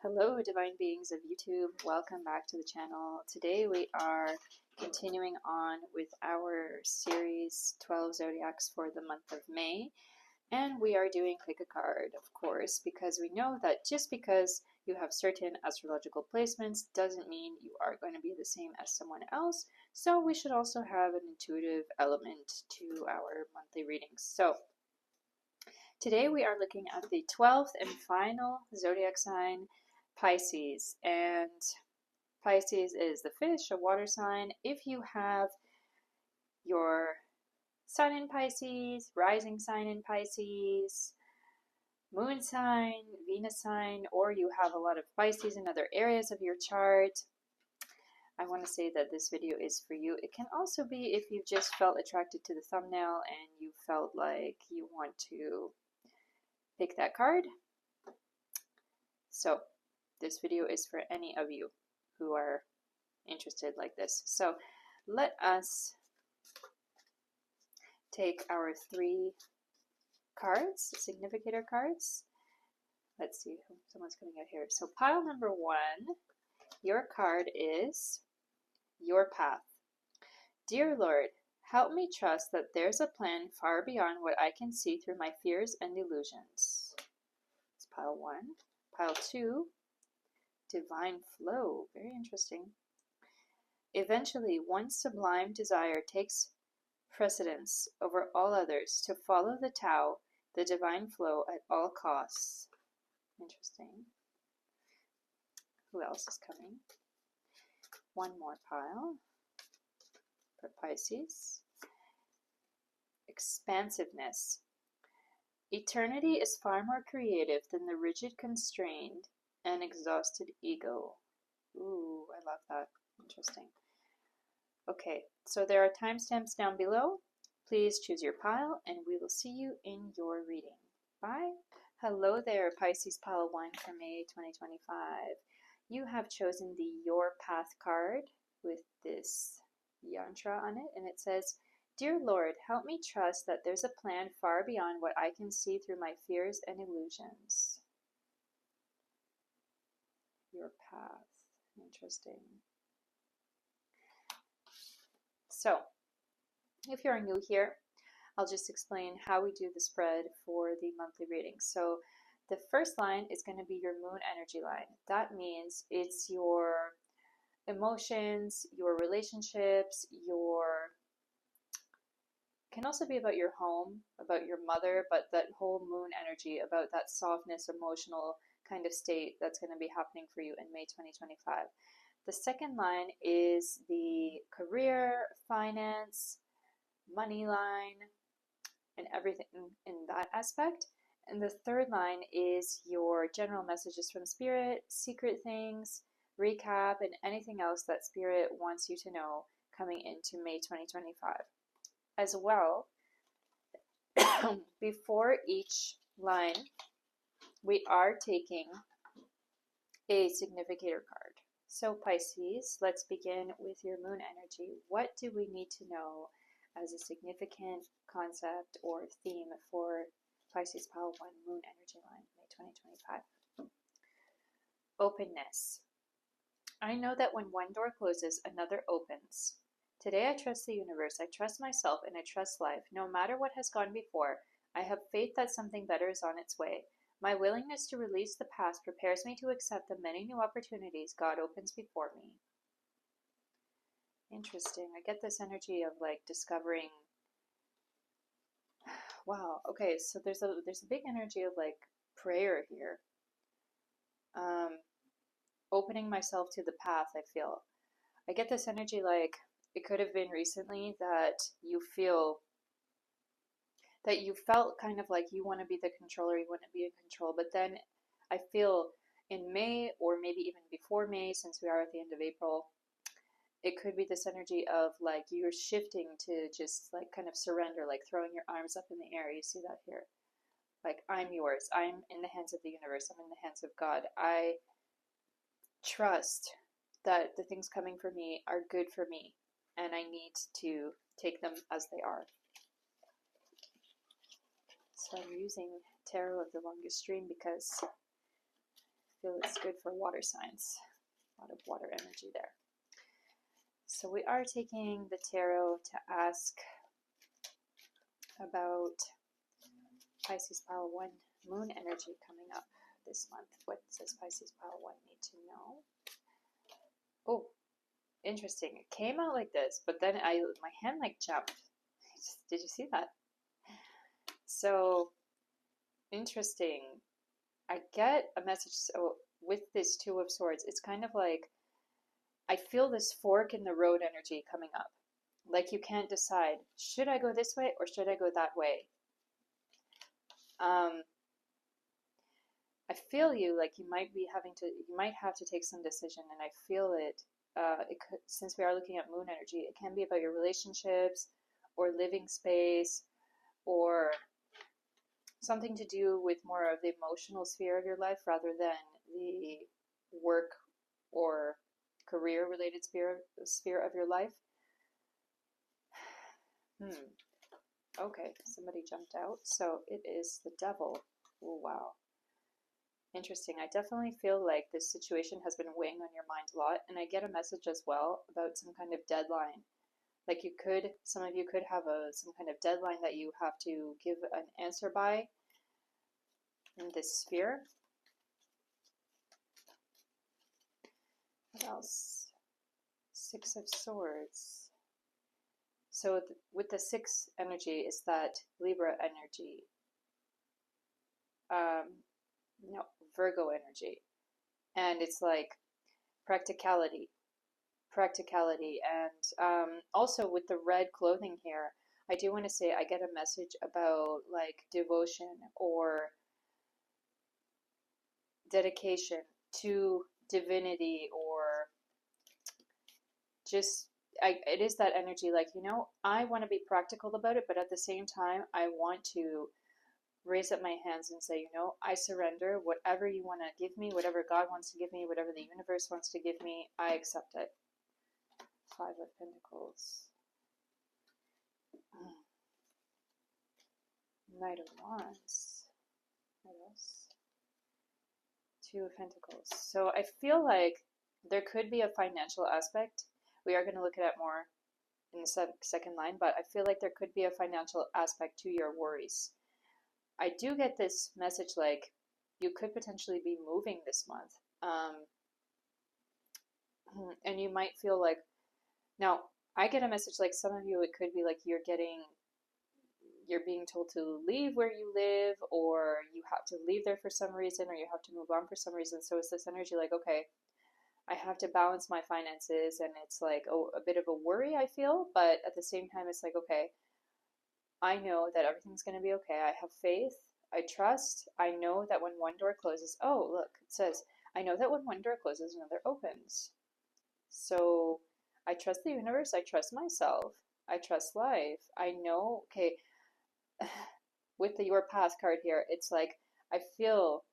Hello, divine beings of YouTube. Welcome back to the channel. Today we are continuing on with our series 12 zodiacs for the month of May. And we are doing pick a card, of course, because we know that just because you have certain astrological placements doesn't mean you are going to be the same as someone else. So we should also have an intuitive element to our monthly readings. So today we are looking at the 12th and final zodiac sign, Pisces. And Pisces is the fish, a water sign. If you have your sun in Pisces, rising sign in Pisces, moon sign, Venus sign, or you have a lot of Pisces in other areas of your chart, I want to say that this video is for you. It can also be if you've just felt attracted to the thumbnail and you felt like you want to pick that card. So this video is for any of you who are interested like this. So let us take our 3 cards, significator cards. Let's see, someone's coming out here. So pile number 1, your card is your path. Dear Lord, help me trust that there's a plan far beyond what I can see through my fears and illusions. It's pile 1. Pile 2, divine flow. Very interesting. Eventually, one sublime desire takes precedence over all others to follow the Tao, the divine flow, at all costs. Interesting. Who else is coming? One more pile for Pisces. Expansiveness. Eternity is far more creative than the rigid, constrained, and exhausted ego. Ooh, I love that. Interesting. Okay, so there are timestamps down below. Please choose your pile and we will see you in your reading. Bye. Hello there, Pisces pile 1 for May 2025. You have chosen the Your Path card with this yantra on it, and it says, Dear Lord, help me trust that there's a plan far beyond what I can see through my fears and illusions. Your path. Interesting. So, if you're new here, I'll just explain how we do the spread for the monthly reading. So, the first line is going to be your moon energy line. That means it's your emotions, your relationships, can also be about your home, about your mother, but that whole moon energy, about that softness, emotional kind of state that's going to be happening for you in May 2025. The second line is the career, finance, money line, and everything in that aspect. And the third line is your general messages from Spirit, secret things, recap, and anything else that Spirit wants you to know coming into May 2025. As well, before each line, we are taking a significator card. So Pisces, let's begin with your moon energy. What do we need to know as a significant concept or theme for Pisces pile 1 moon energy line, May 2025? Openness. I know that when one door closes, another opens. Today I trust the universe, I trust myself, and I trust life. No matter what has gone before, I have faith that something better is on its way. My willingness to release the past prepares me to accept the many new opportunities God opens before me. Interesting. I get this energy of like discovering. Wow. Okay, so there's a big energy of like prayer here. Opening myself to the path, I feel. I get this energy like it could have been recently that you felt kind of like you want to be the controller, you want to be in control, but then I feel in May, or maybe even before May, since we are at the end of April, it could be this energy of like you're shifting to just like kind of surrender, like throwing your arms up in the air. You see that here? Like, I'm yours. I'm in the hands of the universe. I'm in the hands of God. I trust that the things coming for me are good for me, and I need to take them as they are. So I'm using Tarot of the Longest Stream because I feel it's good for water signs. A lot of water energy there. So we are taking the tarot to ask about Pisces Pile 1 moon energy coming up this month. What does Pisces Pile 1 need to know? Oh, interesting. It came out like this, but then my hand like jumped. Did you see that? So interesting. I get a message. So with this Two of Swords, it's kind of like I feel this fork in the road energy coming up. Like you can't decide, should I go this way or should I go that way? I feel you, like you might have to take some decision, and I feel it. It could, since we are looking at moon energy, it can be about your relationships or living space or something to do with more of the emotional sphere of your life rather than the work or career related sphere of your life. Okay, somebody jumped out. So it is the devil. Oh, wow. Interesting. I definitely feel like this situation has been weighing on your mind a lot, and I get a message as well about some kind of deadline. Like some of you could have some kind of deadline that you have to give an answer by in this sphere. What else? Six of Swords. So with the six energy, is that Libra energy. No, Virgo energy. And it's like practicality. And also with the red clothing here, I do want to say I get a message about like devotion or dedication to divinity, or just it is that energy, like, you know, I want to be practical about it, but at the same time I want to raise up my hands and say, you know, I surrender. Whatever you want to give me, whatever God wants to give me, whatever the universe wants to give me, I accept it. Five of Pentacles. Knight of Wands. What else? Two of Pentacles. So I feel like there could be a financial aspect. We are going to look at it more in the second line, but I feel like there could be a financial aspect to your worries. I do get this message like you could potentially be moving this month. And you might feel like, now I get a message like some of you, it could be like you're being told to leave where you live, or you have to leave there for some reason, or you have to move on for some reason. So it's this energy like, okay, I have to balance my finances, and it's like a bit of a worry I feel, but at the same time it's like, okay, I know that everything's going to be okay. I have faith. I trust. I know that when one door closes, oh, look, it says, I know that when one door closes, another opens. So I trust the universe. I trust myself. I trust life. I know, okay, with the Your Path card here, it's like, I feel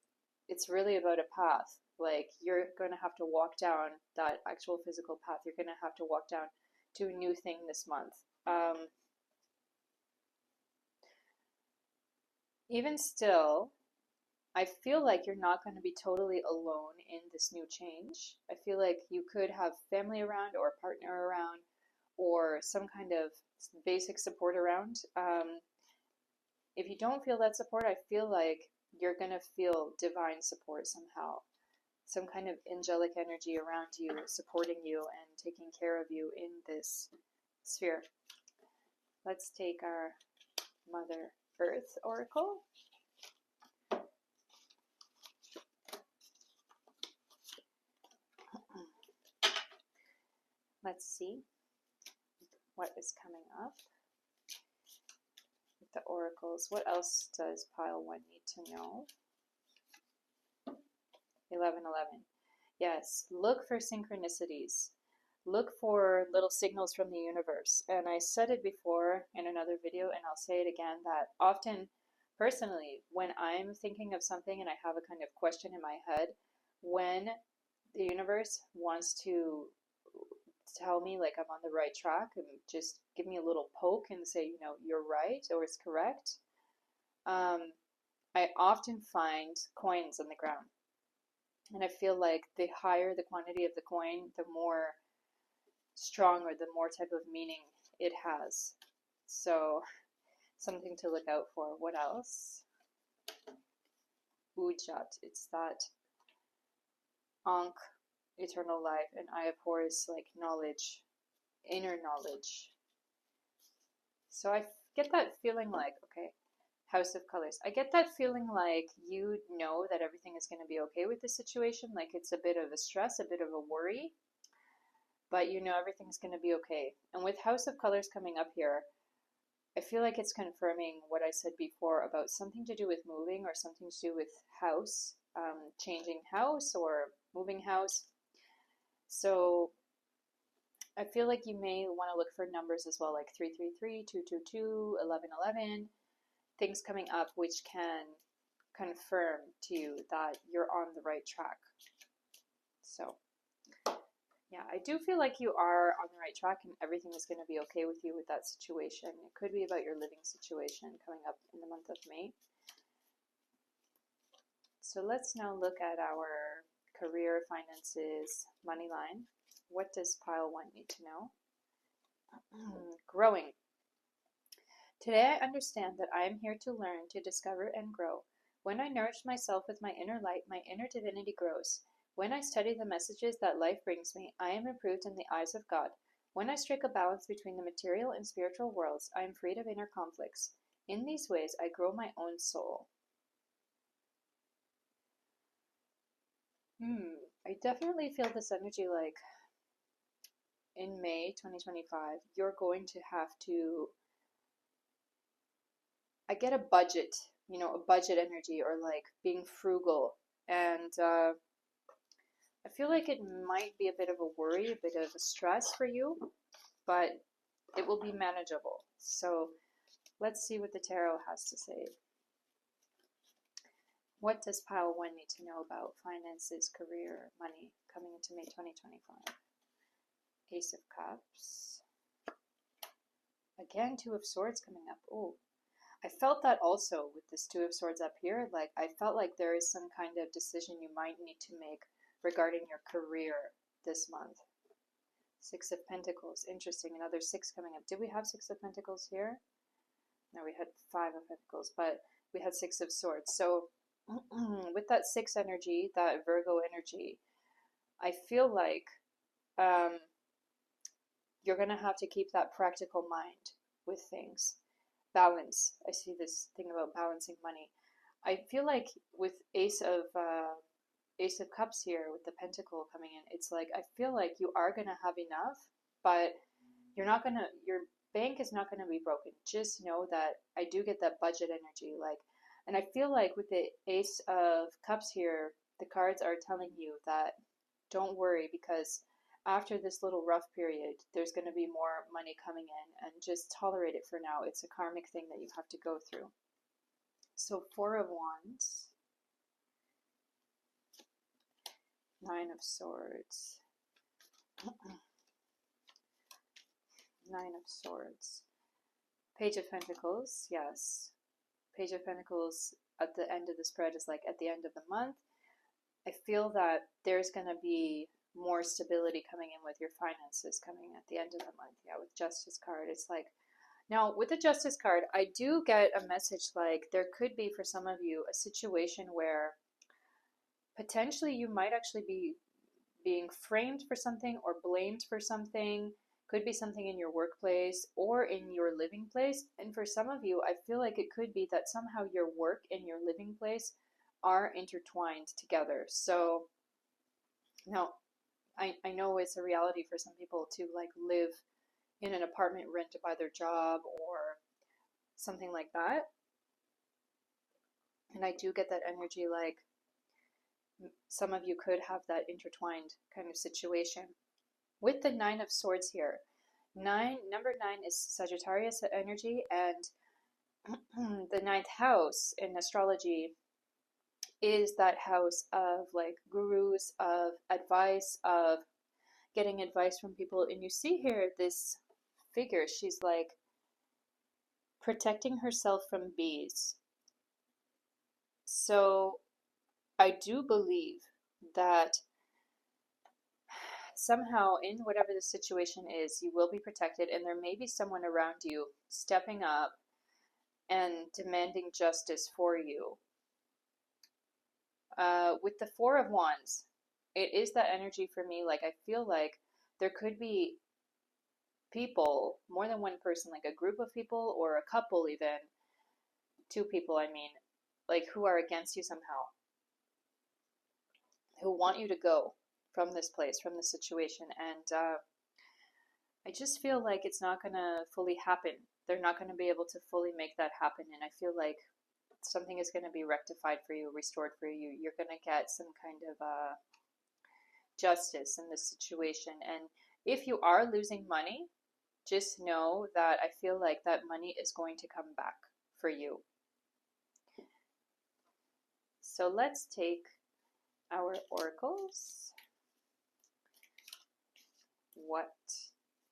it's really about a path. Like you're going to have to walk down that actual physical path. You're going to have to walk down to a new thing this month. Even still, I feel like you're not going to be totally alone in this new change. I feel like you could have family around, or a partner around, or some kind of basic support around. If you don't feel that support, I feel like you're going to feel divine support somehow. Some kind of angelic energy around you, supporting you and taking care of you in this sphere. Let's take our Mother Earth Oracle. Let's see what is coming up with the oracles. What else does pile 1 need to know? 11:11. Yes, look for synchronicities. Look for little signals from the universe. And I said it before in another video, and I'll say it again, that often, personally, when I'm thinking of something and I have a kind of question in my head, when the universe wants to tell me like I'm on the right track and just give me a little poke and say, you know, you're right or it's correct, I often find coins on the ground. And I feel like the higher the quantity of the coin, the more strong or the more type of meaning it has. So something to look out for. What else? Ujat. It's that Ankh, eternal life, and Eye of Horus, like knowledge, inner knowledge. So I get that feeling like, okay, House of Colors. I get that feeling like you know that everything is going to be okay with the situation. Like it's a bit of a stress, a bit of a worry, but you know everything's going to be okay. And with House of Colors coming up here, I feel like it's confirming what I said before about something to do with moving or something to do with house, changing house or moving house. So I feel like you may want to look for numbers as well, like 333, 222, 1111, things coming up which can confirm to you that you're on the right track. So yeah, I do feel like you are on the right track and everything is going to be okay with you with that situation. It could be about your living situation coming up in the month of May. So let's now look at our career, finances, money line. What does pile 1 need to know? Growing. Today I understand that I am here to learn, to discover, and grow. When I nourish myself with my inner light, my inner divinity grows. When I study the messages that life brings me, I am improved in the eyes of God. When I strike a balance between the material and spiritual worlds, I am freed of inner conflicts. In these ways, I grow my own soul. I definitely feel this energy like in May 2025, you're going to have to, I get a budget, you know, a budget energy or like being frugal. And I feel like it might be a bit of a worry, a bit of a stress for you, but it will be manageable. So let's see what the tarot has to say. What does pile 1 need to know about finances, career, money coming into May 2025? Ace of Cups. Again, Two of Swords coming up. Oh, I felt that also with this Two of Swords up here. Like, I felt like there is some kind of decision you might need to make regarding your career this month. Six of Pentacles. Interesting. Another 6 coming up. Did we have 6 of Pentacles here? No, we had 5 of Pentacles, but we had 6 of Swords. So with that 6 energy, that Virgo energy, I feel like you're going to have to keep that practical mind with things. Balance. I see this thing about balancing money. I feel like with Ace of Cups here, with the Pentacle coming in, it's like I feel like you are going to have enough, but you're not going to, your bank is not going to be broken. Just know that I do get that budget energy. Like, and I feel like with the Ace of Cups here, the cards are telling you that don't worry, because after this little rough period, there's going to be more money coming in, and just tolerate it for now. It's a karmic thing that you have to go through. So 4 of Wands, 9 of Swords, 9 of Swords, Page of Pentacles, yes. Page of Pentacles at the end of the spread is like at the end of the month. I feel that there's going to be more stability coming in with your finances coming at the end of the month. Yeah, with Justice card, it's like, now with the Justice card, I do get a message like there could be for some of you a situation where potentially you might actually be being framed for something or blamed for something. Could be something in your workplace or in your living place. And for some of you, I feel like it could be that somehow your work and your living place are intertwined together. So now I know it's a reality for some people to like live in an apartment rented by their job or something like that. And I do get that energy like some of you could have that intertwined kind of situation. With the 9 of Swords here, number 9 is Sagittarius energy, and the 9th house in astrology is that house of like gurus, of advice, of getting advice from people. And you see here this figure, she's like protecting herself from bees. So I do believe that somehow in whatever the situation is, you will be protected, and there may be someone around you stepping up and demanding justice for you. With the Four of Wands, it is that energy for me. Like, I feel like there could be people, more than one person, like a group of people or a couple, even two people, I mean, like, who are against you somehow, who want you to go from this place, from this situation. And I just feel like it's not going to fully happen. They're not going to be able to fully make that happen. And I feel like something is going to be rectified for you, restored for you. You're going to get some kind of justice in this situation. And if you are losing money, just know that I feel like that money is going to come back for you. So let's take our oracles. What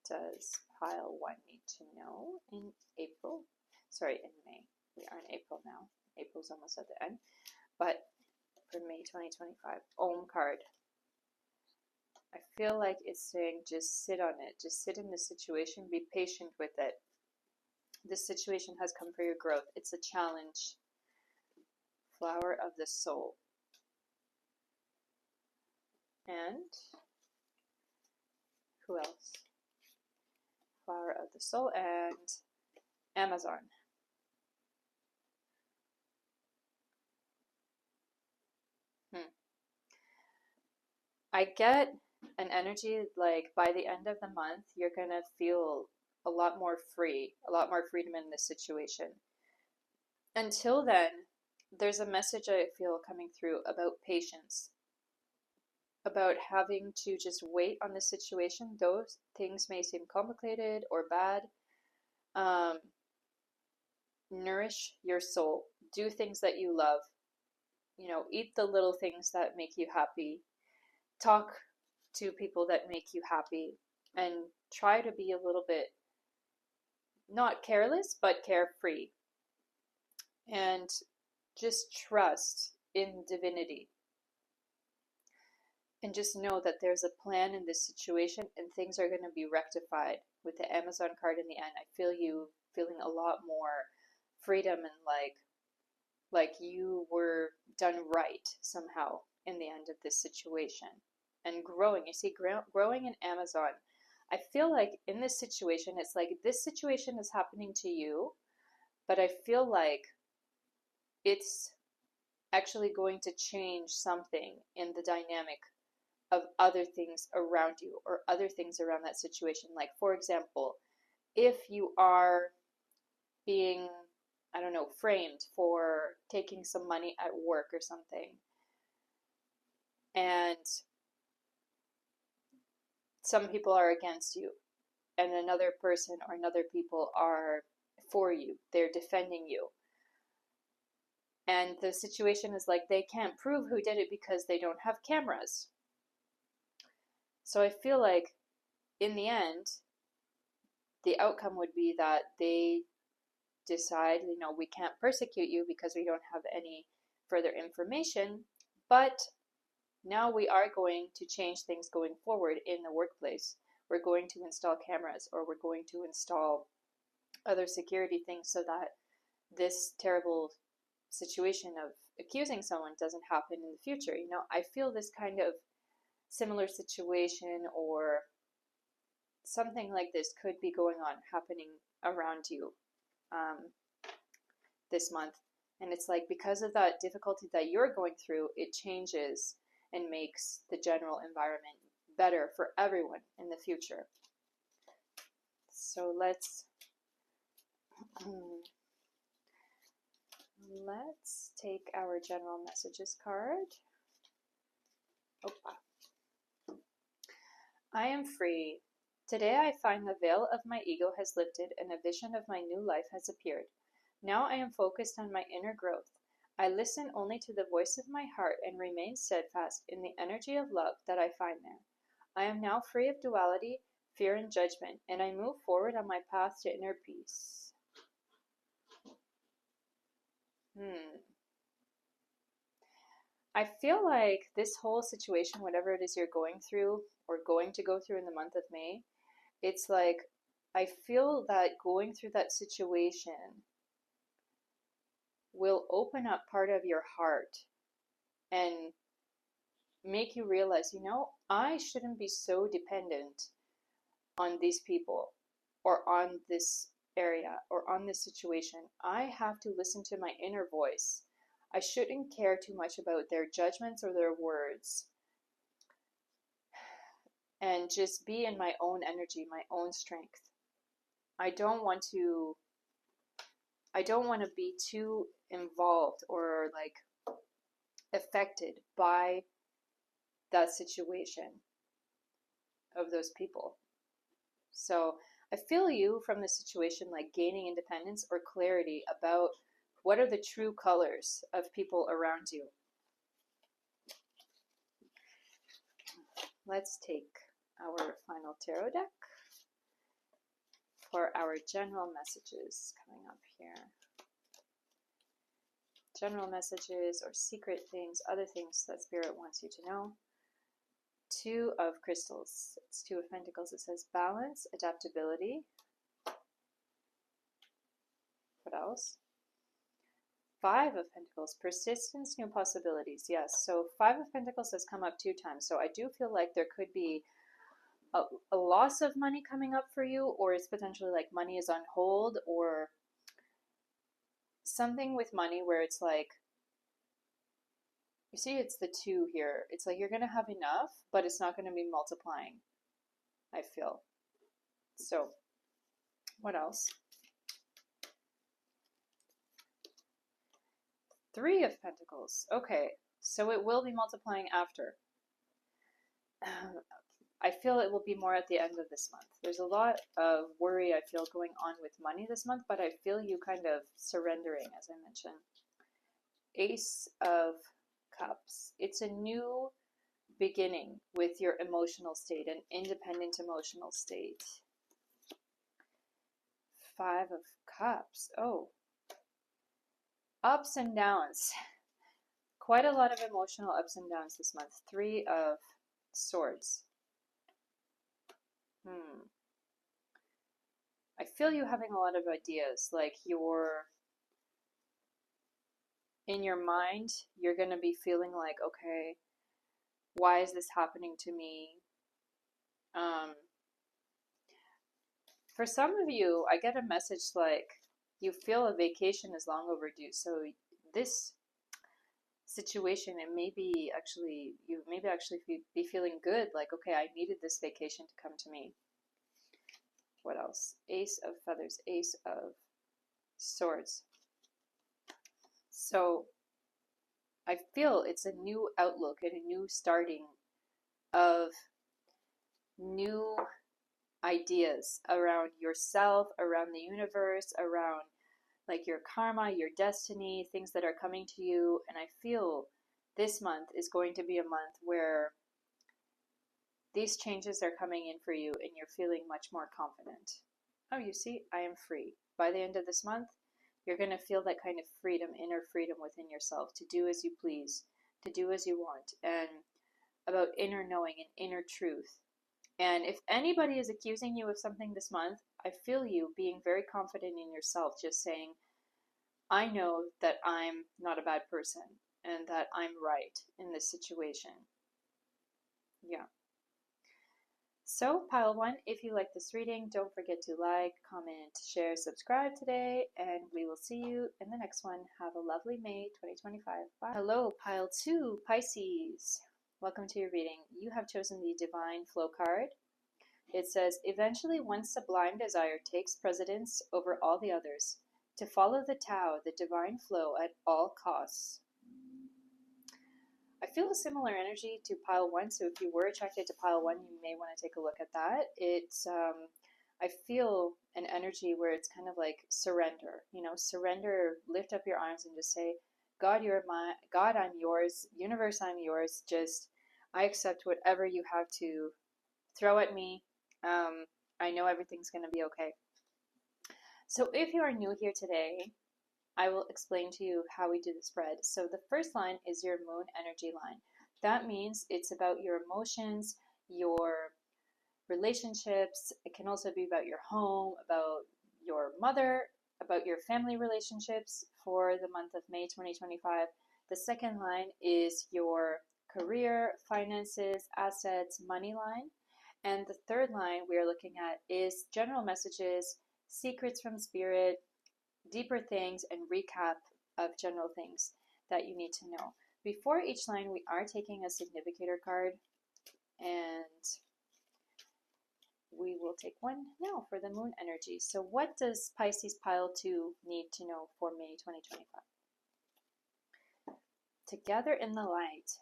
does pile 1 need to know in April? Sorry, in May. We are in April now. April's almost at the end. But for May 2025, Om card. I feel like it's saying just sit on it. Just sit in the situation. Be patient with it. This situation has come for your growth. It's a challenge. Flower of the soul. And who else? Flower of the soul and Amazon. I get an energy like by the end of the month, you're going to feel a lot more free, a lot more freedom in this situation. Until then, there's a message I feel coming through about patience, about having to just wait on the situation. Those things may seem complicated or bad. Nourish your soul. Do things that you love. You know, eat the little things that make you happy. Talk to people that make you happy, and try to be a little bit not careless but carefree, and just trust in divinity, and just know that there's a plan in this situation and things are going to be rectified. With the Amazon card in the end, I feel you feeling a lot more freedom and like you were done right somehow in the end of this situation. And growing, you see, growing in Amazon, I feel like in this situation, it's like this situation is happening to you, but I feel like it's actually going to change something in the dynamic of other things around you or other things around that situation. Like, for example, if you are being, I don't know, framed for taking some money at work or something, and some people are against you, and another person or another people are for you. They're defending you. And the situation is like they can't prove who did it because they don't have cameras. So I feel like in the end, the outcome would be that they decide, you know, we can't persecute you because we don't have any further information, but now we are going to change things going forward in the workplace. We're going to install cameras, or we're going to install other security things so that this terrible situation of accusing someone doesn't happen in the future. You know, I feel this kind of similar situation or something like this could be going on, happening around you this month. And it's like because of that difficulty that you're going through, it changes and makes the general environment better for everyone in the future. So let's take our general messages card. Opa. I am free. Today I find the veil of my ego has lifted and a vision of my new life has appeared. Now I am focused on my inner growth. I listen only to the voice of my heart and remain steadfast in the energy of love that I find there. I am now free of duality, fear, and judgment, and I move forward on my path to inner peace. I feel like this whole situation, whatever it is you're going through or going to go through in the month of May, it's like I feel that going through that situation will open up part of your heart and make you realize, you know, I shouldn't be so dependent on these people or on this area or on this situation. I have to listen to my inner voice. I shouldn't care too much about their judgments or their words, and just be in my own energy, my own strength. I don't want to be too involved or like affected by that situation of those people. So I feel you from the situation, like gaining independence or clarity about what are the true colors of people around you. Let's take our final tarot deck for our general messages coming up here. General messages or secret things, other things that Spirit wants you to know. Two of crystals. It's Two of Pentacles. It says balance, adaptability. What else? Five of Pentacles, persistence, new possibilities. Yes, so Five of Pentacles has come up 2 times. So I do feel like there could be a loss of money coming up for you, or it's potentially like money is on hold, or something with money where it's like, you see, it's the 2 here. It's like you're going to have enough, but it's not going to be multiplying, I feel. So, what else? 3 of Pentacles. Okay, so it will be multiplying after. I feel it will be more at the end of this month. There's a lot of worry I feel going on with money this month, but I feel you kind of surrendering, as I mentioned. Ace of Cups. It's a new beginning with your emotional state, an independent emotional state. 5 of Cups. Oh. Ups and downs. Quite a lot of emotional ups and downs this month. 3 of Swords. I feel you having a lot of ideas, like in your mind, you're going to be feeling like, okay, why is this happening to me? For some of you, I get a message like you feel a vacation is long overdue. So this situation, it may be actually, you maybe actually be feeling good, like, okay, I needed this vacation to come to me. What else? Ace of Feathers, Ace of Swords. So I feel it's a new outlook and a new starting of new ideas around yourself, around the universe, around like your karma, your destiny, things that are coming to you. And I feel this month is going to be a month where these changes are coming in for you and you're feeling much more confident. Oh, you see, I am free. By the end of this month, you're going to feel that kind of freedom, inner freedom within yourself to do as you please, to do as you want, and about inner knowing and inner truth. And if anybody is accusing you of something this month, I feel you being very confident in yourself, just saying, I know that I'm not a bad person and that I'm right in this situation. Yeah. So, pile 1, if you like this reading, don't forget to like, comment, share, subscribe today, and we will see you in the next one. Have a lovely May 2025. Bye. Hello, pile 2, Pisces. Welcome to your reading. You have chosen the Divine Flow card. It says, eventually one sublime desire takes precedence over all the others, to follow the Tao, the divine flow at all costs. I feel a similar energy to pile 1, so if you were attracted to pile 1, you may want to take a look at that. It's, I feel an energy where it's kind of like surrender, you know, surrender, lift up your arms and just say, God, you're my, God, I'm yours, universe, I'm yours, just, I accept whatever you have to throw at me. I know everything's going to be okay. So if you are new here today, I will explain to you how we do the spread. So the first line is your moon energy line. That means it's about your emotions, your relationships. It can also be about your home, about your mother, about your family relationships for the month of May 2025. The second line is your career, finances, assets, money line. And the third line we are looking at is general messages, secrets from spirit, deeper things, and recap of general things that you need to know. Before each line, we are taking a significator card, and we will take one now for the moon energy. So what does Pisces pile 2 need to know for May 2025? Together in the light.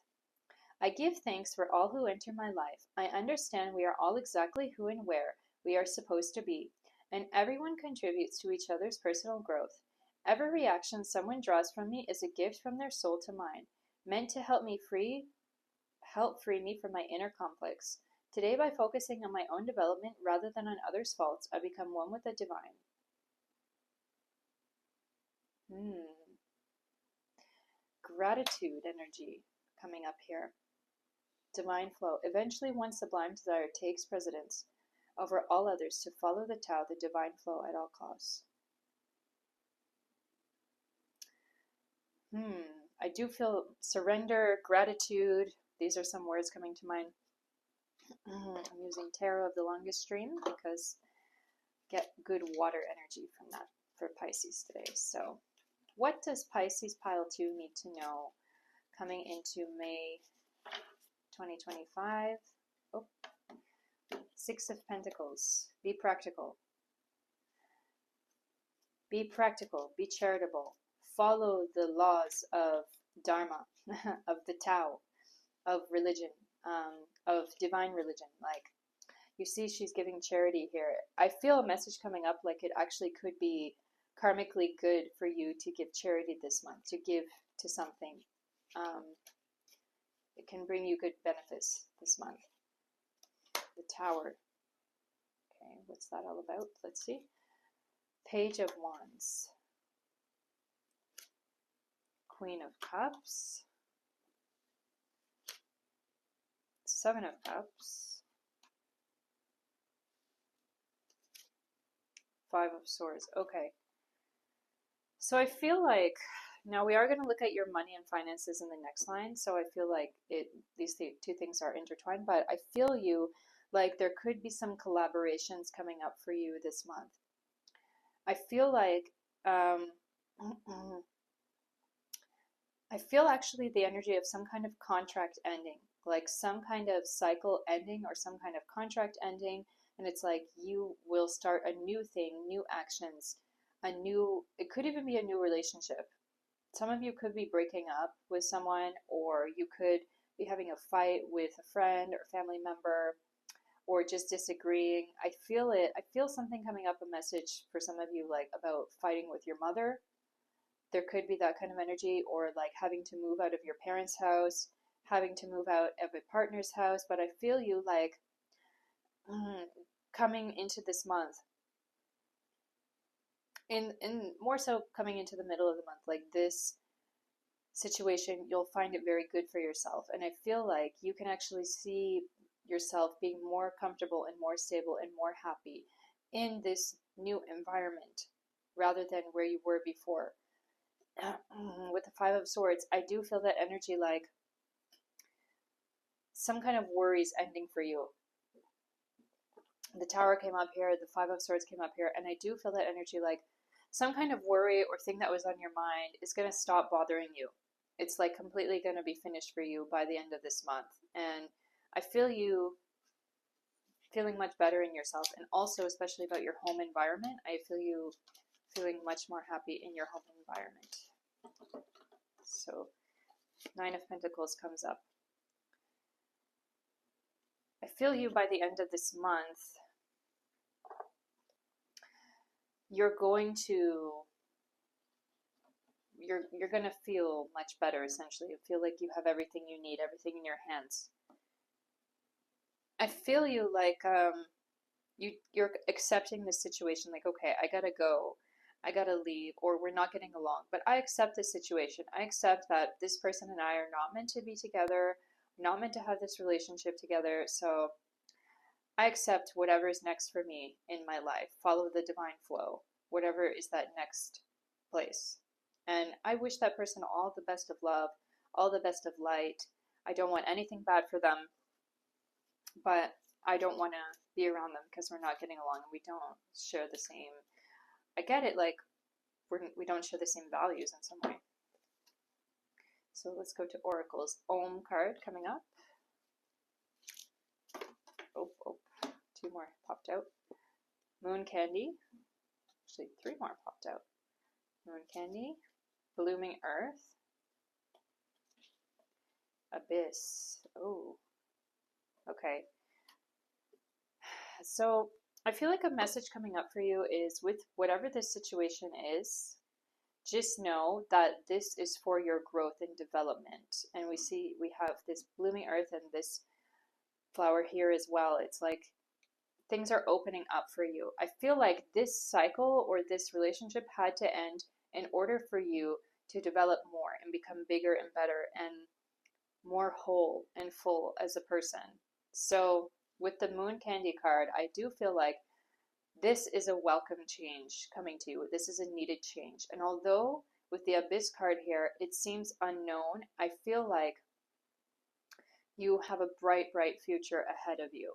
I give thanks for all who enter my life. I understand we are all exactly who and where we are supposed to be, and everyone contributes to each other's personal growth. Every reaction someone draws from me is a gift from their soul to mine, meant to help free me from my inner conflicts. Today, by focusing on my own development rather than on others' faults, I become one with the divine. Gratitude energy coming up here. Divine flow. Eventually, one sublime desire takes precedence over all others to follow the Tao, the divine flow, at all costs. I do feel surrender, gratitude. These are some words coming to mind. I'm using Tarot of the Longest Stream because get good water energy from that for Pisces today. So what does Pisces pile 2 need to know coming into May 2025? Oh, Six of Pentacles. Be practical. Be practical. Be charitable. Follow the laws of Dharma, of the Tao, of religion, of divine religion. Like, you see she's giving charity here. I feel a message coming up like it actually could be karmically good for you to give charity this month, to give to something. It can bring you good benefits this month. The Tower. Okay, what's that all about? Let's see. Page of Wands. Queen of Cups. Seven of Cups. Five of Swords. Okay. So I feel like, now we are going to look at your money and finances in the next line, so I feel like these two things are intertwined, but I feel you like there could be some collaborations coming up for you this month. I feel like, I feel actually the energy of some kind of contract ending, like some kind of cycle ending or some kind of contract ending, and it's like you will start a new thing, new actions, it could even be a new relationship. Some of you could be breaking up with someone, or you could be having a fight with a friend or family member, or just disagreeing. I feel it. I feel something coming up, a message for some of you, like about fighting with your mother. There could be that kind of energy, or like having to move out of your parents' house, having to move out of a partner's house. But I feel you like coming into this month, in more so coming into the middle of the month, like this situation, you'll find it very good for yourself. And I feel like you can actually see yourself being more comfortable and more stable and more happy in this new environment rather than where you were before. With the Five of Swords, I do feel that energy, like some kind of worries ending for you. The Tower came up here, the Five of Swords came up here, and I do feel that energy, like some kind of worry or thing that was on your mind is going to stop bothering you. It's like completely going to be finished for you by the end of this month. And I feel you feeling much better in yourself, and also especially about your home environment. I feel you feeling much more happy in your home environment. So Nine of Pentacles comes up. I feel you by the end of this month, you're going to feel much better, essentially. You feel like you have everything you need, everything in your hands. I feel you like you're accepting this situation, like, okay, I gotta go. I gotta leave, or we're not getting along. But I accept this situation. I accept that this person and I are not meant to be together, not meant to have this relationship together. So I accept whatever is next for me in my life, follow the divine flow, whatever is that next place. And I wish that person all the best of love, all the best of light. I don't want anything bad for them, but I don't want to be around them because we're not getting along and we don't share the same. I get it, like we don't share the same values in some way. So let's go to oracles. Om card coming up. Oh, two more popped out. Moon candy. Actually, three more popped out. Moon candy. Blooming earth. Abyss. Oh. Okay. So I feel like a message coming up for you is, with whatever this situation is, just know that this is for your growth and development. And we have this blooming earth and this flower here as well. It's like things are opening up for you. I feel like this cycle or this relationship had to end in order for you to develop more and become bigger and better and more whole and full as a person. So with the moon candy card, I do feel like this is a welcome change coming to you. This is a needed change. And although with the abyss card here, it seems unknown, I feel like you have a bright, bright future ahead of you.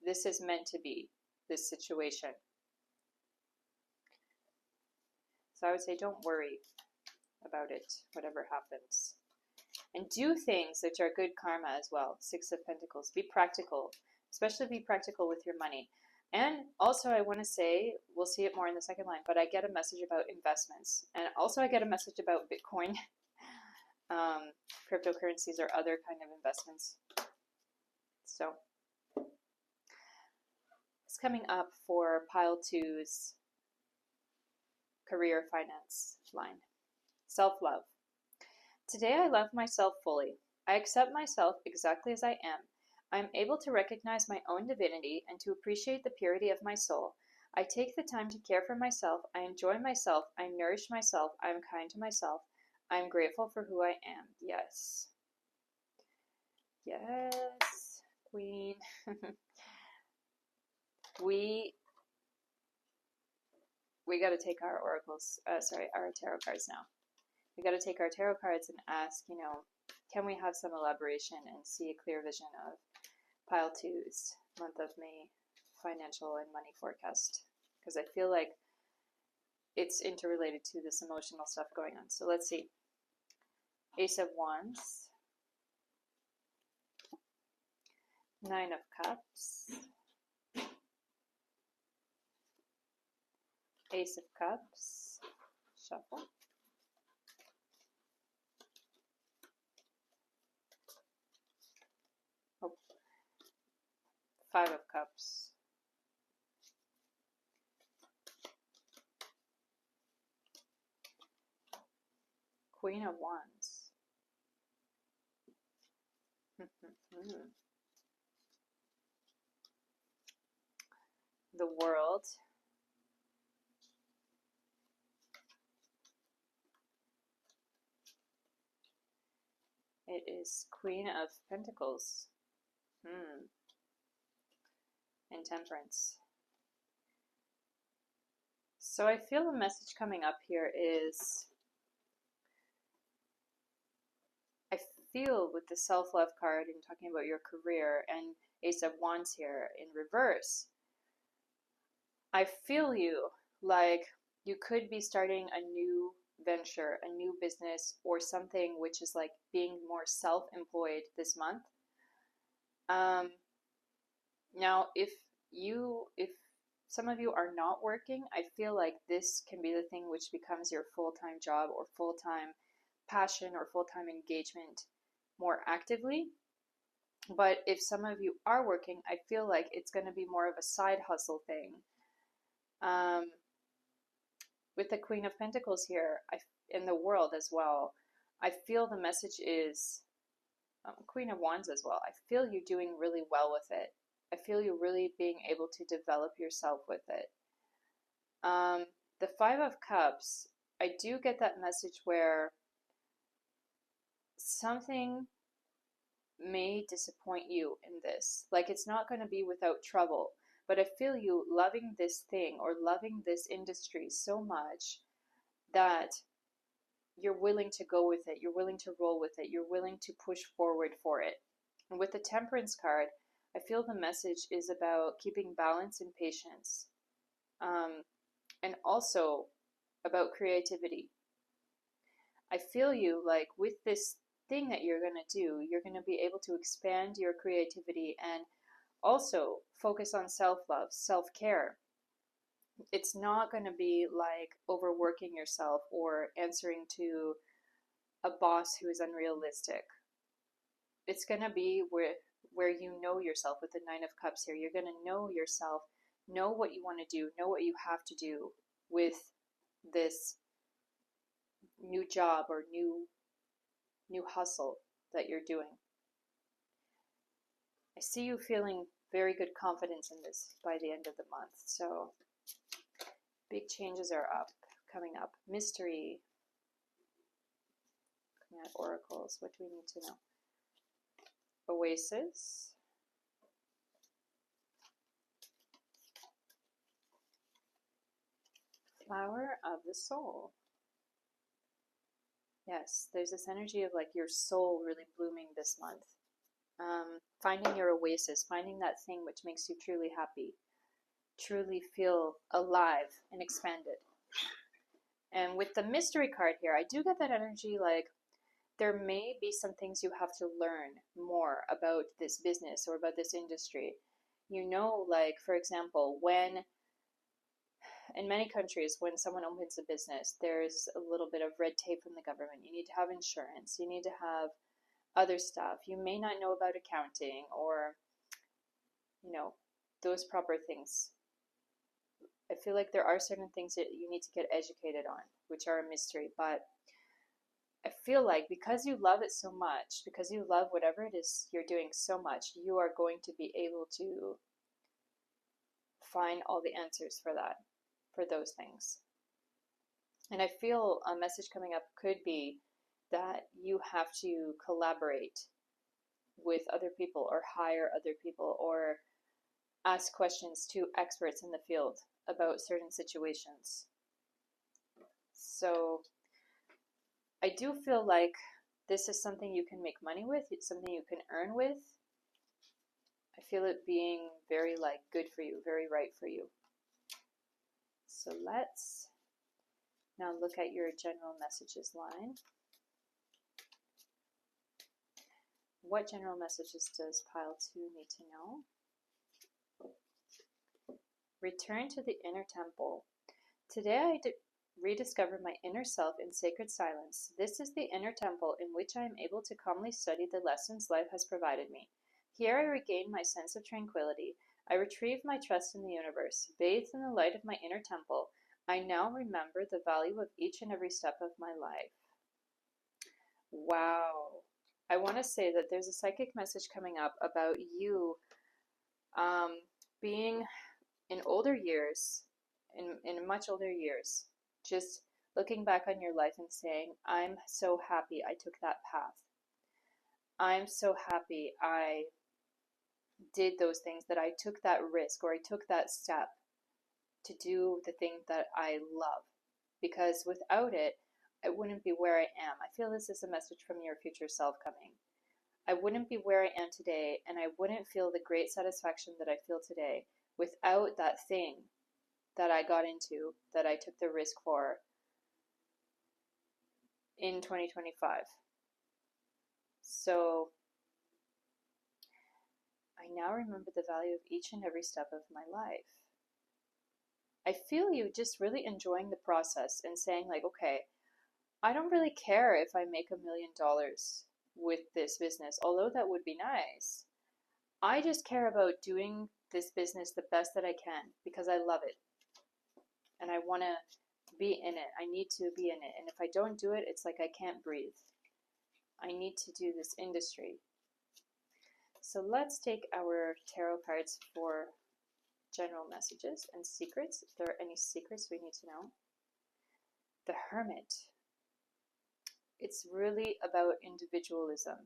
This is meant to be, this situation. So I would say don't worry about it, whatever happens. And do things which are good karma as well. Six of Pentacles. Be practical, especially be practical with your money. And also I want to say, we'll see it more in the second line, but I get a message about investments. And also I get a message about Bitcoin, cryptocurrencies or other kind of investments. So it's coming up for pile two's career finance line. Self-love. Today I love myself fully. I accept myself exactly as I am. I am able to recognize my own divinity and to appreciate the purity of my soul. I take the time to care for myself. I enjoy myself. I nourish myself. I am kind to myself. I am grateful for who I am. Yes. Yes, Queen. We got to take our oracles, our tarot cards now. We got to take our tarot cards and ask, can we have some elaboration and see a clear vision of pile two's month of May financial and money forecast? Because I feel like it's interrelated to this emotional stuff going on. So let's see. Ace of Wands. Nine of Cups. Ace of Cups. Shuffle. Oh. Five of Cups. Queen of Wands. The World. It is Queen of Pentacles. And Temperance. So I feel the message coming up here is, I feel with the self-love card and talking about your career and Ace of Wands here in reverse, I feel you like you could be starting a new venture, a new business, or something which is like being more self-employed this month. Now, if some of you are not working, I feel like this can be the thing which becomes your full-time job or full-time passion or full-time engagement more actively. But if some of you are working, I feel like it's going to be more of a side hustle thing. With the Queen of Pentacles here, in the World as well, I feel the message is Queen of Wands as well. I feel you doing really well with it. I feel you really being able to develop yourself with it. the Five of Cups, I do get that message where something may disappoint you in this. Like, it's not going to be without trouble, but I feel you loving this thing or loving this industry so much that you're willing to go with it, you're willing to roll with it, you're willing to push forward for it. And with the Temperance card, I feel the message is about keeping balance and patience, and also about creativity. I feel you like with this thing that you're going to do, you're going to be able to expand your creativity and also focus on self-love, self-care. It's not going to be like overworking yourself or answering to a boss who is unrealistic. It's going to be where you know yourself. With the Nine of Cups here, you're going to know yourself, know what you want to do, know what you have to do with this new job or new hustle that you're doing. I see you feeling very good confidence in this by the end of the month. So big changes are coming up. Mystery. Looking at oracles. What do we need to know? Oasis. Flower of the soul. Yes, there's this energy of like your soul really blooming this month. Finding your oasis, finding that thing which makes you truly happy, truly feel alive and expanded. And with the mystery card here, I do get that energy like there may be some things you have to learn more about this business or about this industry. You know, like for example, when in many countries, when someone opens a business, there's a little bit of red tape from the government. You need to have insurance. You need to have other stuff. You may not know about accounting or, those proper things. I feel like there are certain things that you need to get educated on, which are a mystery. But I feel like because you love it so much, because you love whatever it is you're doing so much, you are going to be able to find all the answers for that, for those things. And I feel a message coming up could be that you have to collaborate with other people or hire other people or ask questions to experts in the field about certain situations. So I do feel like this is something you can make money with. It's something you can earn with. I feel it being very like good for you, very right for you. So let's now look at your general messages line. What general messages does pile 2 need to know? Return to the inner temple. Today I rediscover my inner self in sacred silence. This is the inner temple in which I am able to calmly study the lessons life has provided me. Here I regain my sense of tranquility. I retrieve my trust in the universe. Bathed in the light of my inner temple, I now remember the value of each and every step of my life. Wow. I want to say that there's a psychic message coming up about you being in older years, in much older years, just looking back on your life and saying, I'm so happy I took that path. I'm so happy I did those things, that I took that risk or I took that step to do the thing that I love. Because without it, I wouldn't be where I am. I feel this is a message from your future self coming. I wouldn't be where I am today, and I wouldn't feel the great satisfaction that I feel today without that thing that I got into, that I took the risk for in 2025. So I now remember the value of each and every step of my life. I feel you just really enjoying the process and saying like, okay, I don't really care if I make $1 million with this business, although that would be nice. I just care about doing this business the best that I can because I love it. And I want to be in it. I need to be in it. And if I don't do it, it's like I can't breathe. I need to do this industry. So let's take our tarot cards for general messages and secrets. If there are any secrets we need to know. the Hermit. It's really about individualism,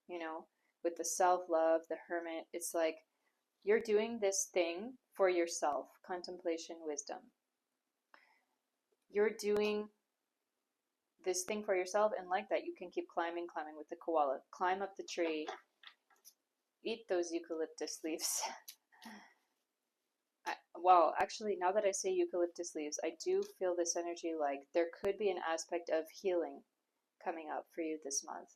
you know, with the self-love, the Hermit. It's like you're doing this thing for yourself, contemplation, wisdom. You're doing this thing for yourself, and like that, you can keep climbing with the koala. Climb up the tree, eat those eucalyptus leaves. Well, actually, now that I say eucalyptus leaves, I do feel this energy like there could be an aspect of healing coming up for you this month.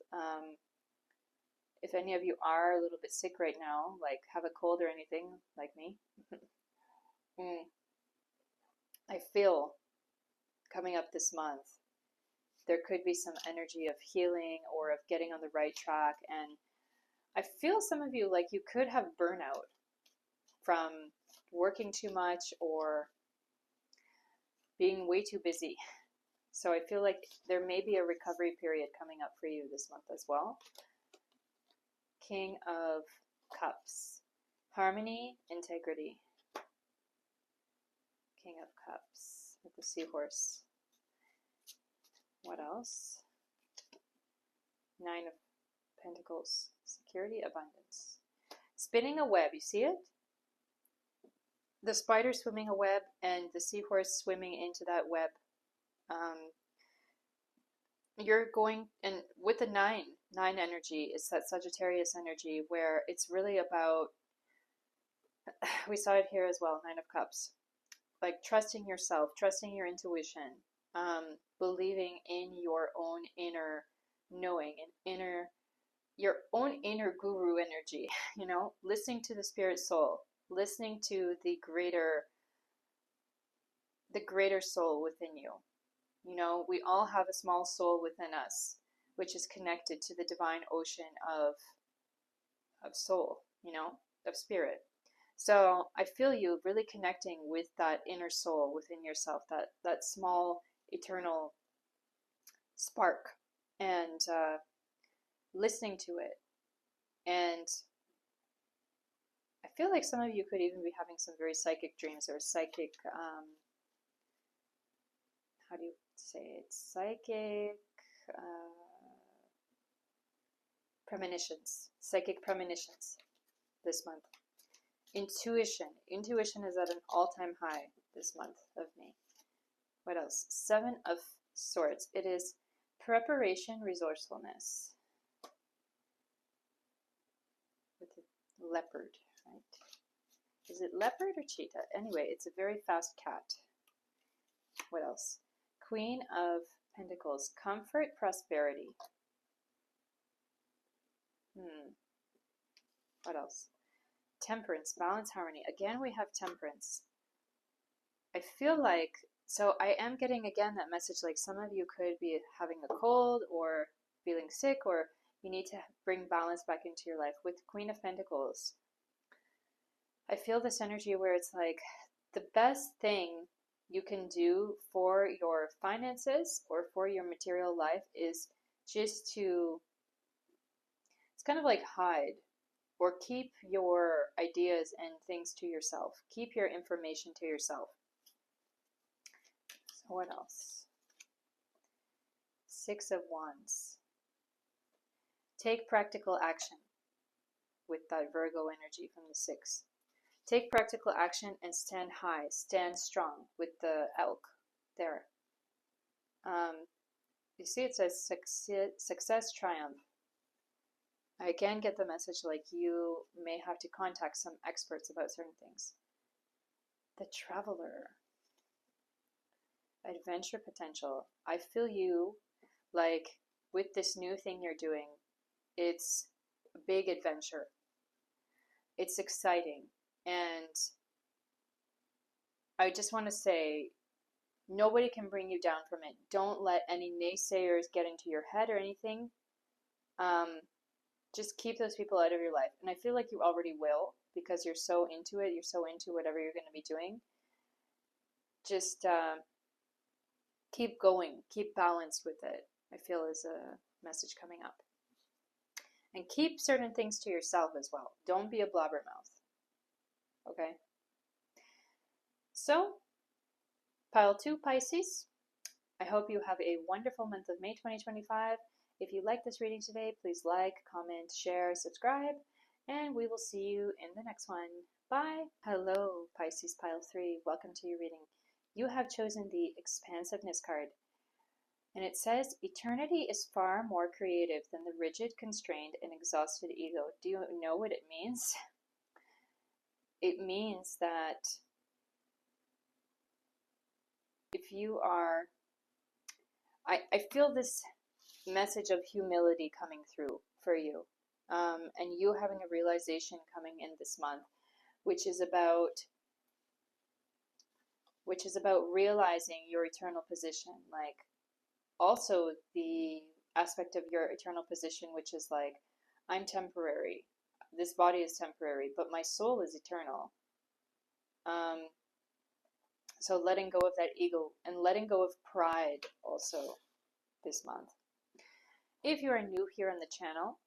If any of you are a little bit sick right now, like have a cold or anything, like me, I feel coming up this month, there could be some energy of healing or of getting on the right track. And I feel some of you, like you could have burnout from working too much or being way too busy. So I feel like there may be a recovery period coming up for you this month as well. King of Cups. Harmony, integrity. King of Cups with the seahorse. What else? Nine of Pentacles. Security, abundance. Spinning a web, you see it? The spider swimming a web and the seahorse swimming into that web. You're going, and with the nine energy, it's that Sagittarius energy where it's really about, we saw it here as well, Nine of Cups, like trusting yourself, trusting your intuition, believing in your own inner knowing and your own inner guru energy, you know, listening to the spirit soul, listening to the greater soul within you. You know, we all have a small soul within us, which is connected to the divine ocean of soul, you know, of spirit. So I feel you really connecting with that inner soul within yourself, that small eternal spark, and listening to it. And I feel like some of you could even be having some very psychic dreams or psychic, how do you say it? Psychic premonitions. Psychic premonitions this month. Intuition. Intuition is at an all-time high this month of May. What else? Seven of Swords. It is preparation, resourcefulness. With the leopard, right? Is it leopard or cheetah? Anyway, it's a very fast cat. What else? Queen of Pentacles. Comfort, prosperity. What else? Temperance, balance, harmony. Again, we have temperance. I feel like, so I am getting again that message, like some of you could be having a cold or feeling sick, or you need to bring balance back into your life. With Queen of Pentacles, I feel this energy where it's like the best thing you can do for your finances or for your material life is just to, it's kind of like hide or keep your ideas and things to yourself. Keep your information to yourself. So what else? Six of Wands. Take practical action with that Virgo energy from the six. Take practical action and stand high, stand strong with the elk there. You see it says success, triumph. I again get the message like you may have to contact some experts about certain things. The Traveler. Adventure potential. I feel you like with this new thing you're doing, it's a big adventure. It's exciting. And I just want to say, nobody can bring you down from it. Don't let any naysayers get into your head or anything. Just keep those people out of your life. And I feel like you already will, because you're so into it. You're so into whatever you're going to be doing. Just keep going. Keep balanced with it, I feel is a message coming up. And keep certain things to yourself as well. Don't be a blabbermouth. Okay? So, pile 2, Pisces. I hope you have a wonderful month of May 2025. If you like this reading today, please like, comment, share, subscribe, and we will see you in the next one. Bye! Hello, Pisces Pile 3. Welcome to your reading. You have chosen the Expansiveness card. And it says, eternity is far more creative than the rigid, constrained, and exhausted ego. Do you know what it means? It means that if you are, I feel this message of humility coming through for you, and you having a realization coming in this month, which is about realizing your eternal position, like also the aspect of your eternal position, which is like, I'm temporary, this body is temporary, but my soul is eternal. So letting go of that ego and letting go of pride also this month. If you are new here on the channel,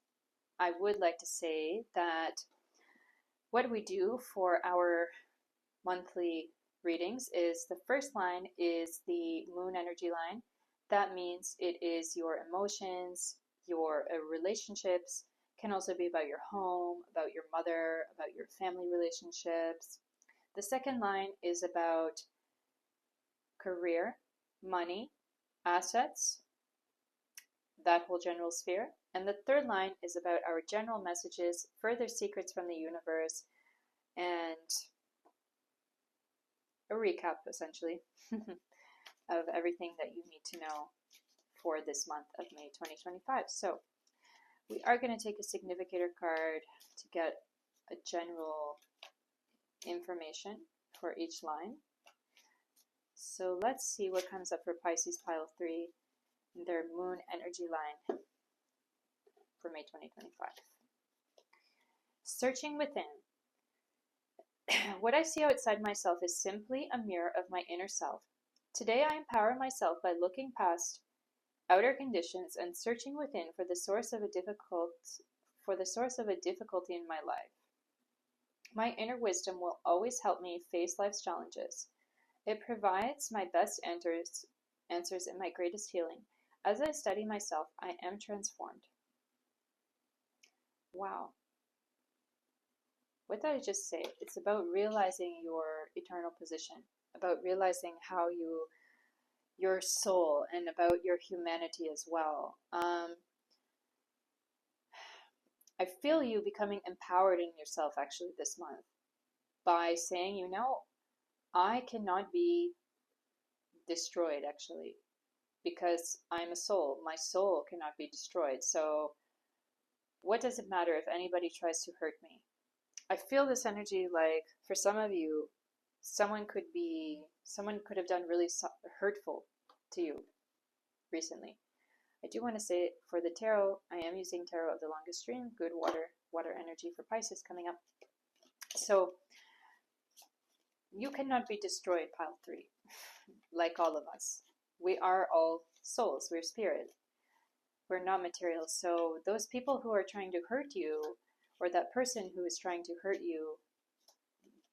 I would like to say that what we do for our monthly readings is the first line is the moon energy line. That means it is your emotions, your relationships, can also be about your home, about your mother, about your family relationships. The second line is about career, money, assets, that whole general sphere. And the third line is about our general messages, further secrets from the universe, and a recap, essentially, of everything that you need to know for this month of May 2025. So we are going to take a significator card to get a general information for each line. So let's see what comes up for Pisces Pile 3, their moon energy line for May 2025. Searching within. What I see outside myself is simply a mirror of my inner self. Today I empower myself by looking past outer conditions and searching within for the source of a difficulty in my life. My inner wisdom will always help me face life's challenges. It provides my best answers and my greatest healing. As I study myself, I am transformed. Wow. What did I just say? It's about realizing your eternal position, about realizing how your soul, and about your humanity as well. I feel you becoming empowered in yourself actually this month by saying, you know, I cannot be destroyed actually because I'm a soul. My soul cannot be destroyed. So what does it matter if anybody tries to hurt me? I feel this energy like for some of you, someone could have done really hurtful to you recently. I do want to say for the tarot, I am using Tarot of the Longest Stream, good water energy for Pisces coming up. So you cannot be destroyed, Pile 3, like all of us. We are all souls, we're spirit. We're not material. So those people who are trying to hurt you, or that person who is trying to hurt you,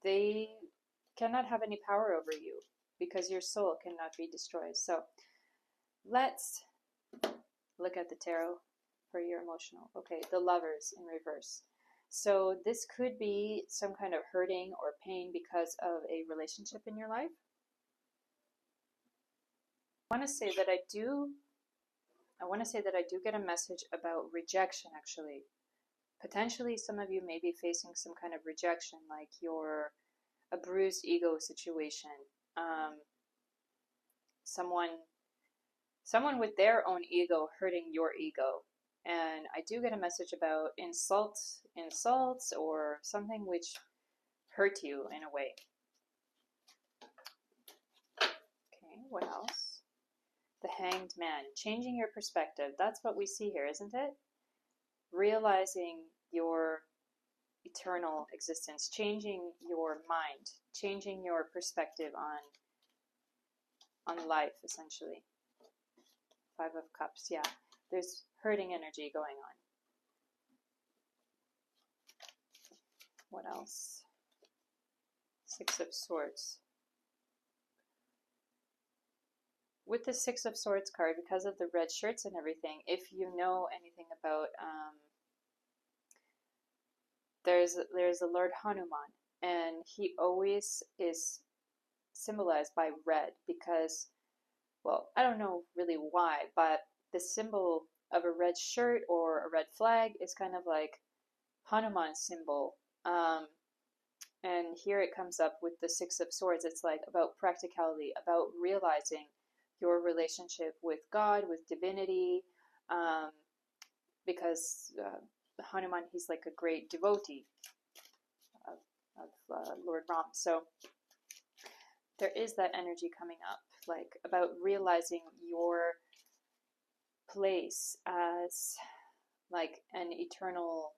they cannot have any power over you because your soul cannot be destroyed. So let's look at the tarot for your emotional. Okay, the Lovers in reverse. So this could be some kind of hurting or pain because of a relationship in your life. I want to say that I do get a message about rejection actually. Potentially some of you may be facing some kind of rejection, like you're a bruised ego situation. Someone with their own ego hurting your ego. And I do get a message about insults or something which hurt you in a way. Okay, what else? The Hanged Man, changing your perspective. That's what we see here, isn't it? Realizing your eternal existence, changing your mind, changing your perspective on life, essentially. 5 of Cups, yeah. There's hurting energy going on. What else? 6 of Swords. with the Six of Swords card, because of the red shirts and everything, if you know anything about, there's a Lord Hanuman, and he always is symbolized by red because, well, I don't know really why, but the symbol of a red shirt or a red flag is kind of like Hanuman's symbol. And here it comes up with the Six of Swords. It's like about practicality, about realizing your relationship with God, with divinity, because Hanuman, he's like a great devotee of Lord Ram. So there is that energy coming up, like about realizing your place as like an eternal,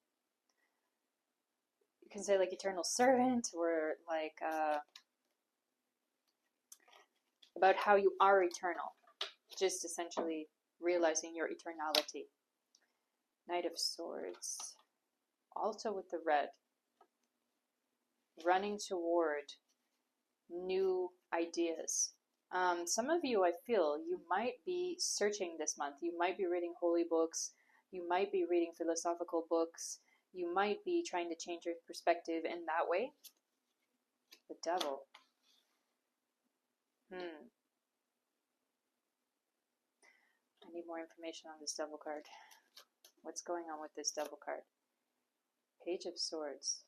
you can say like eternal servant, or like about how you are eternal, just essentially realizing your eternality. Knight of Swords, also with the red, running toward new ideas. Some of you, I feel, you might be searching this month. You might be reading holy books. You might be reading philosophical books. You might be trying to change your perspective in that way. The Devil. I need more information on this Devil card. What's going on with this Devil card? Page of Swords.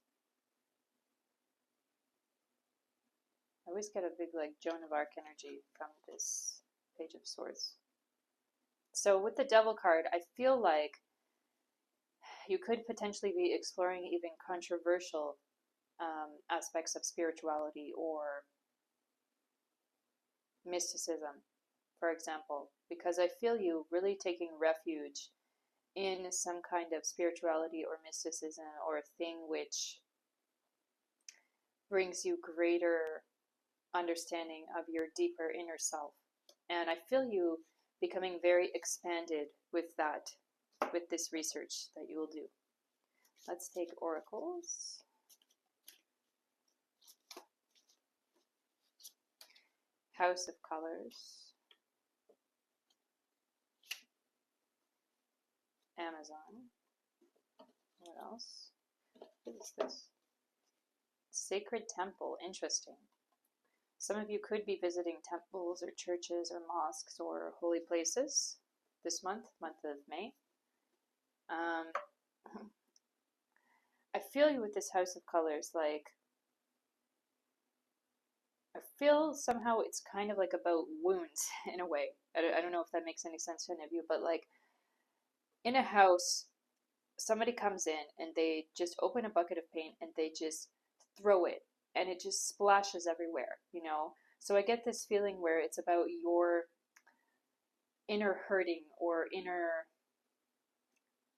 I always get a big like Joan of Arc energy from this Page of Swords. So with the Devil card, I feel like you could potentially be exploring even controversial aspects of spirituality or mysticism, for example, because I feel you really taking refuge in some kind of spirituality or mysticism or a thing which brings you greater understanding of your deeper inner self. And I feel you becoming very expanded with that, with this research that you will do. Let's take oracles. House of Colors. Amazon. What else? What is this? Sacred Temple. Interesting. Some of you could be visiting temples or churches or mosques or holy places this month of May. I feel you with this House of Colors, like, I feel somehow it's kind of like about wounds in a way. I don't know if that makes any sense to any of you, but like in a house, somebody comes in and they just open a bucket of paint and they just throw it and it just splashes everywhere, you know? So I get this feeling where it's about your inner hurting or inner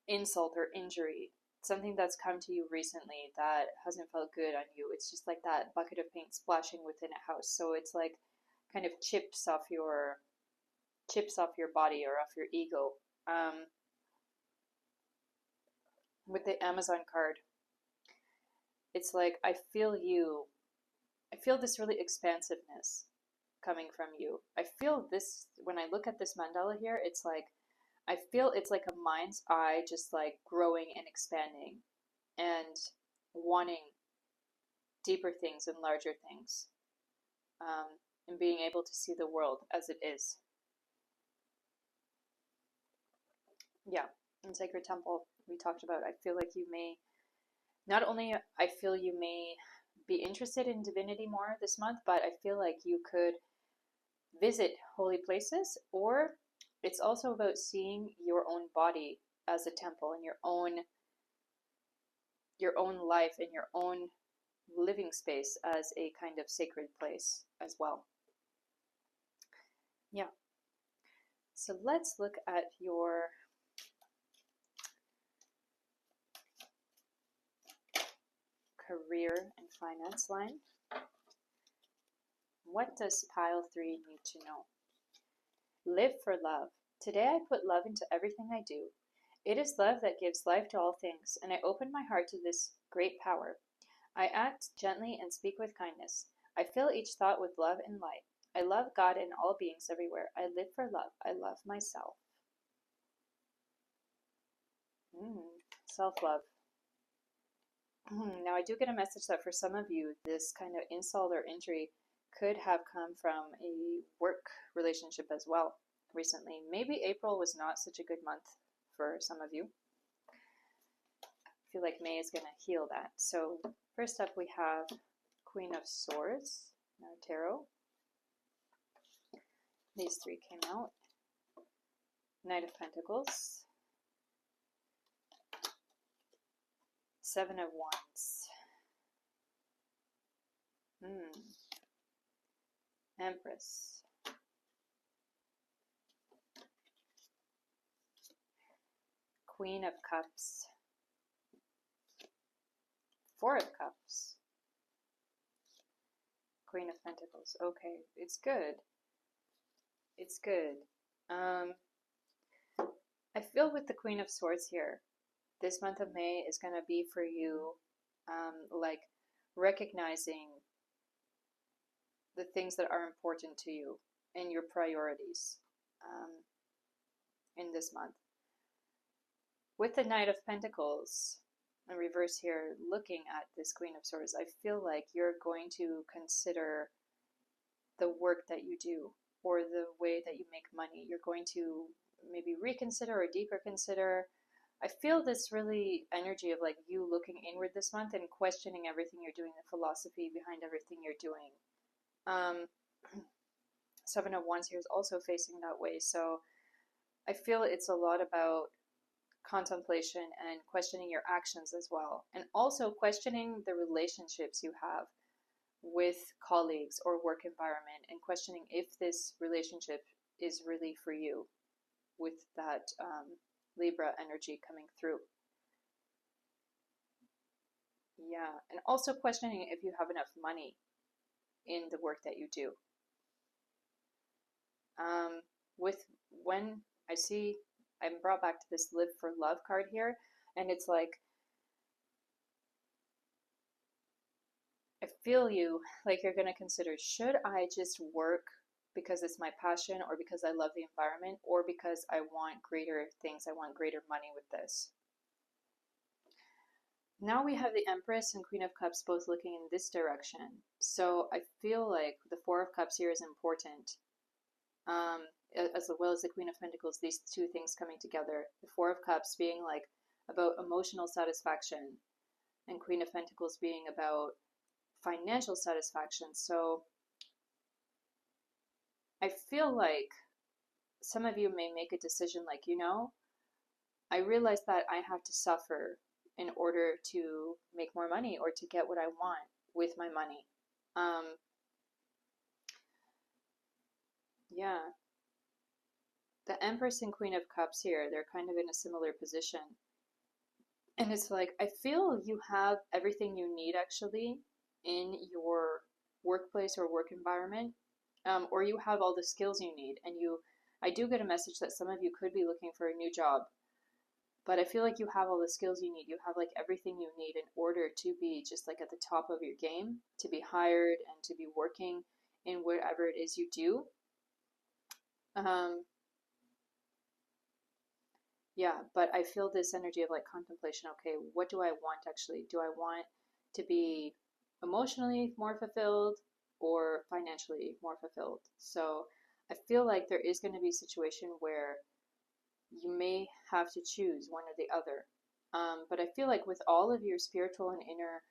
insult or injury, something that's come to you recently that hasn't felt good on you. It's just like that bucket of paint splashing within a house. So it's like kind of chips off your body or off your ego. With the Amazon card, it's like I feel this really expansiveness coming from you. I feel this when I look at this mandala here, it's like I feel it's like a mind's eye just like growing and expanding and wanting deeper things and larger things, and being able to see the world as it is. Yeah, in Sacred Temple, we talked about, I feel like you may, not only I feel you may be interested in divinity more this month, but I feel like you could visit holy places, or it's also about seeing your own body as a temple and your own life and your own living space as a kind of sacred place as well. Yeah. So let's look at your career and finance line. What does pile 3 need to know? Live for love. Today I put love into everything I do. It is love that gives life to all things, and I open my heart to this great power. I act gently and speak with kindness. I fill each thought with love and light. I love God and all beings everywhere. I live for love. I love myself. Self-love. Now, I do get a message that for some of you, this kind of insult or injury could have come from a work relationship as well recently. Maybe April was not such a good month for some of you. I feel like May is going to heal that. So first up we have Queen of Swords, Tarot. These three came out. Knight of Pentacles. Seven of Wands. Empress. Queen of Cups. Four of Cups. Queen of Pentacles. Okay, it's good. It's good. I feel with the Queen of Swords here, this month of May is going to be for you, like recognizing the things that are important to you and your priorities in this month. With the Knight of Pentacles in reverse here, looking at this Queen of Swords, I feel like you're going to consider the work that you do or the way that you make money. You're going to maybe reconsider or deeper consider. I feel this really energy of like you looking inward this month and questioning everything you're doing, the philosophy behind everything you're doing. Seven of Wands here is also facing that way. So I feel it's a lot about contemplation and questioning your actions as well. And also questioning the relationships you have with colleagues or work environment and questioning if this relationship is really for you with that Libra energy coming through. Yeah, and also questioning if you have enough money in the work that you do. When I see, I'm brought back to this Live for Love card here, and it's like, I feel you, like you're going to consider, should I just work because it's my passion or because I love the environment or because I want greater things, I want greater money with this. Now we have the Empress and Queen of Cups both looking in this direction. So I feel like the Four of Cups here is important. As well as the Queen of Pentacles, these two things coming together. The Four of Cups being like about emotional satisfaction and Queen of Pentacles being about financial satisfaction. So I feel like some of you may make a decision like, you know, I realize that I have to suffer in order to make more money or to get what I want with my money. Yeah. The Empress and Queen of Cups here, they're kind of in a similar position. And it's like, I feel you have everything you need actually in your workplace or work environment, or you have all the skills you need. And I do get a message that some of you could be looking for a new job, but I feel like you have all the skills you need. You have like everything you need in order to be just like at the top of your game, to be hired and to be working in whatever it is you do. Yeah, but I feel this energy of like contemplation. Okay, what do I want actually? Do I want to be emotionally more fulfilled or financially more fulfilled? So I feel like there is going to be a situation where you may have to choose one or the other. But I feel like with all of your spiritual and inner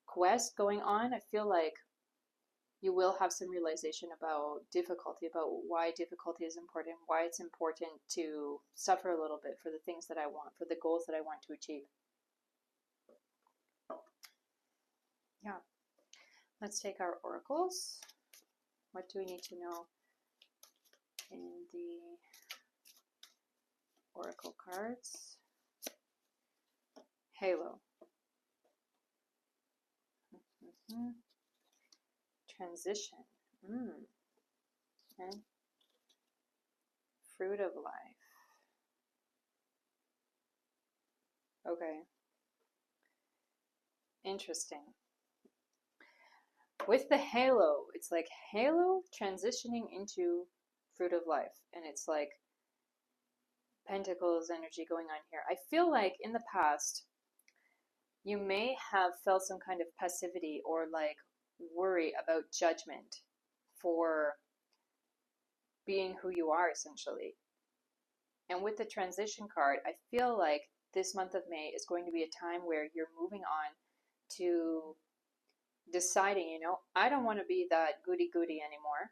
quest going on, I feel like you will have some realization about difficulty, about why difficulty is important, why it's important to suffer a little bit for the things that I want, for the goals that I want to achieve. Yeah. Let's take our oracles. What do we need to know in the oracle cards? Halo. Transition. Okay. Fruit of life. Okay. Interesting. With the halo, it's like halo transitioning into fruit of life. And it's like Pentacles energy going on here. I feel like in the past, you may have felt some kind of passivity or like worry about judgment for being who you are, essentially. And with the transition card, I feel like this month of May is going to be a time where you're moving on to deciding, you know, I don't want to be that goody goody anymore.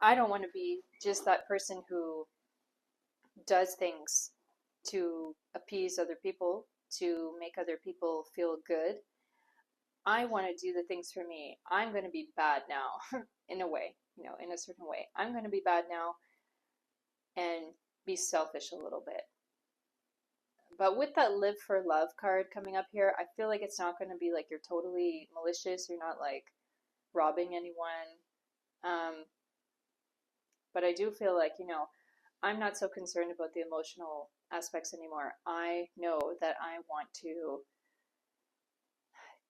I don't want to be just that person who does things to appease other people, to make other people feel good. I want to do the things for me. I'm going to be bad now, in a way, you know, in a certain way. I'm going to be bad now and be selfish a little bit. But with that live for love card coming up here, I feel like it's not going to be like you're totally malicious. You're not like robbing anyone. But I do feel like, you know, I'm not so concerned about the emotional aspects anymore. I know that I want to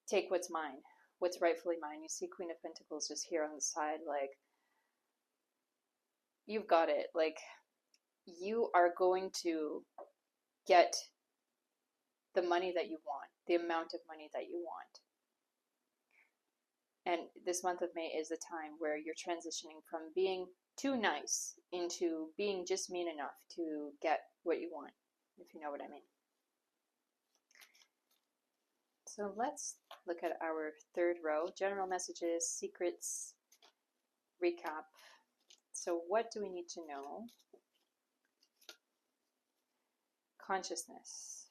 take what's mine, what's rightfully mine. You see Queen of Pentacles just here on the side, like, you've got it. Like, you are going to get the money that you want, the amount of money that you want. And this month of May is the time where you're transitioning from being too nice into being just mean enough to get what you want, if you know what I mean. So let's look at our third row, general messages, secrets, recap. So what do we need to know? Consciousness.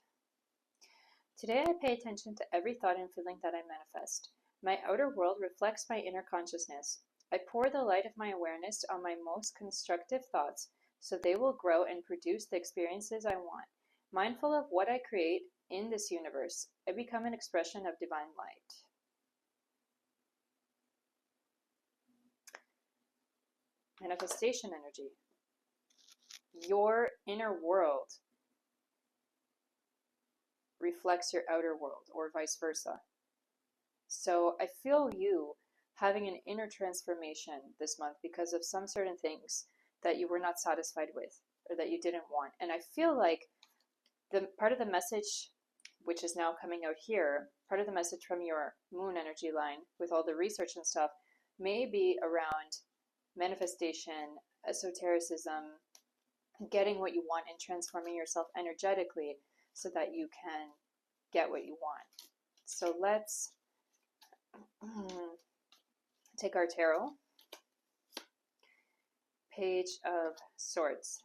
Today I pay attention to every thought and feeling that I manifest. My outer world reflects my inner consciousness. I pour the light of my awareness on my most constructive thoughts so they will grow and produce the experiences I want. Mindful of what I create in this universe, I become an expression of divine light. Manifestation energy. Your inner world reflects your outer world, or vice versa. So I feel you having an inner transformation this month because of some certain things that you were not satisfied with or that you didn't want. And I feel like the part of the message, which is now coming out here, part of the message from your moon energy line with all the research and stuff may be around manifestation, esotericism, getting what you want and transforming yourself energetically so that you can get what you want. So let's take our tarot. Page of Swords.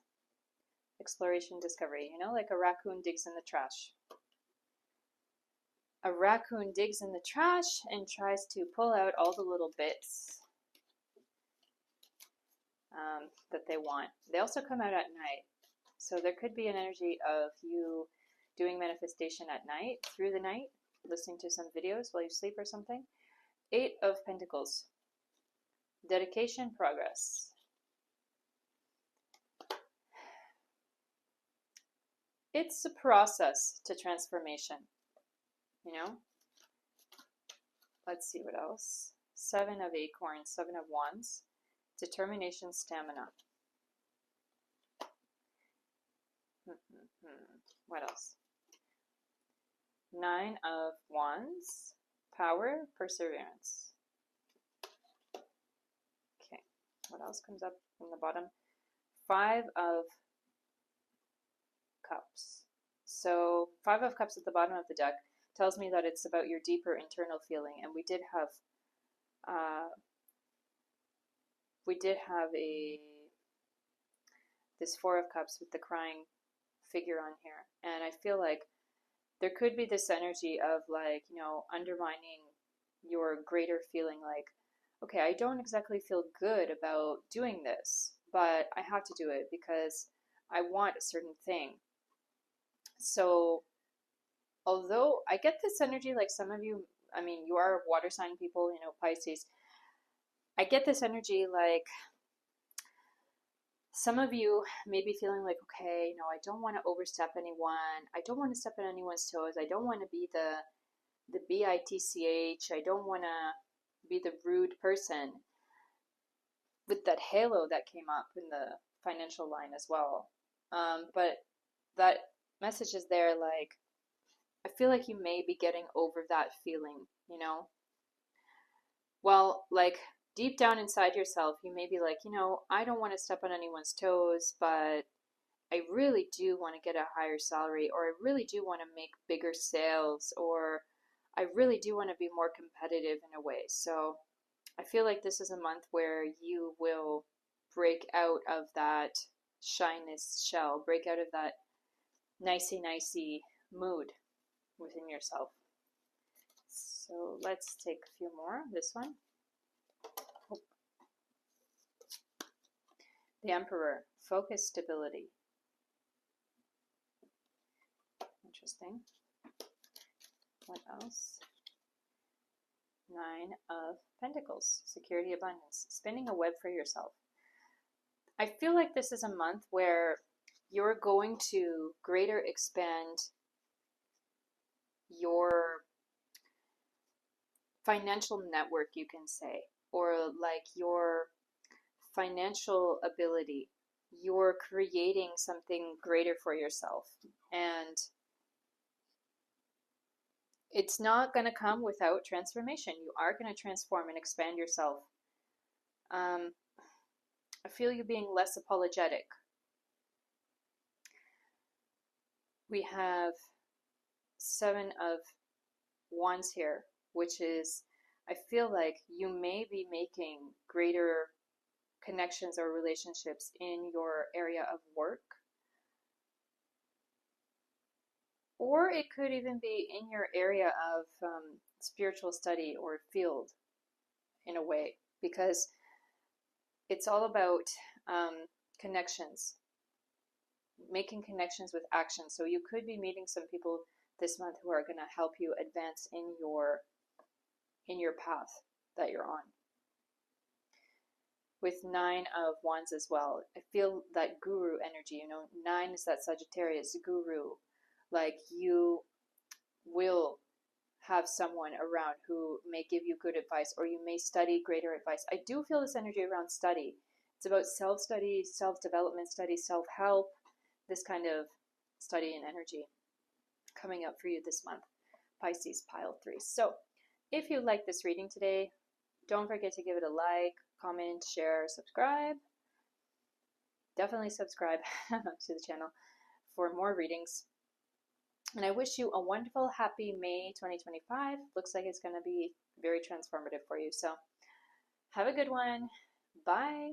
Exploration, discovery. You know, like a raccoon digs in the trash. A raccoon digs in the trash and tries to pull out all the little bits that they want. They also come out at night. So there could be an energy of you doing manifestation at night, through the night, listening to some videos while you sleep or something. 8 of Pentacles. Dedication, progress. It's a process to transformation, you know? Let's see what else. 7 of Acorns, 7 of Wands. Determination, stamina. What else? 9 of Wands. Power, perseverance. Okay, what else comes up from the bottom? 5 of Cups. So 5 of Cups at the bottom of the deck tells me that it's about your deeper internal feeling, and we did have this 4 of Cups with the crying figure on here, and I feel like there could be this energy of, like, you know, undermining your greater feeling, like, okay, I don't exactly feel good about doing this, but I have to do it because I want a certain thing. So although I get this energy, like some of you, I mean, you are water sign people, you know, Pisces. I get this energy like some of you may be feeling like, okay, you know, I don't want to overstep anyone. I don't want to step on anyone's toes. I don't want to be the bitch. I don't want to be the rude person, with that halo that came up in the financial line as well. But that message is there, like, I feel like you may be getting over that feeling, you know? Well, like, deep down inside yourself, you may be like, I don't want to step on anyone's toes, but I really do want to get a higher salary, or I really do want to make bigger sales, or I really do want to be more competitive in a way. So I feel like this is a month where you will break out of that shyness shell, break out of that nicey mood within yourself. So let's take a few more. This one. Oh. The Emperor. Focus, stability. Interesting. What else? Nine of Pentacles. Security, abundance. Spinning a web for yourself. I feel like this is a month where you're going to greater expand your financial network, you can say, or like your financial ability. You're creating something greater for yourself, and it's not going to come without transformation. You are going to transform and expand yourself. I feel you being less apologetic. We have Seven of Wands here, which is, I feel like you may be making greater connections or relationships in your area of work. Or it could even be in your area of spiritual study or field in a way, because it's all about connections, making connections with action. So you could be meeting some people this month who are going to help you advance in your path that you're on. With Nine of Wands as well, I feel that guru energy. 9 is that Sagittarius guru. Like, you will have someone around who may give you good advice, or you may study greater advice. I do feel this energy around study. It's about self-study, self-development study, self-help, this kind of study and energy coming up for you this month. Pisces, pile 3. So if you like this reading today, don't forget to give it a like, comment, share, subscribe. Definitely subscribe to the channel for more readings. And I wish you a wonderful, happy May 2025. Looks like it's going to be very transformative for you. So have a good one. Bye.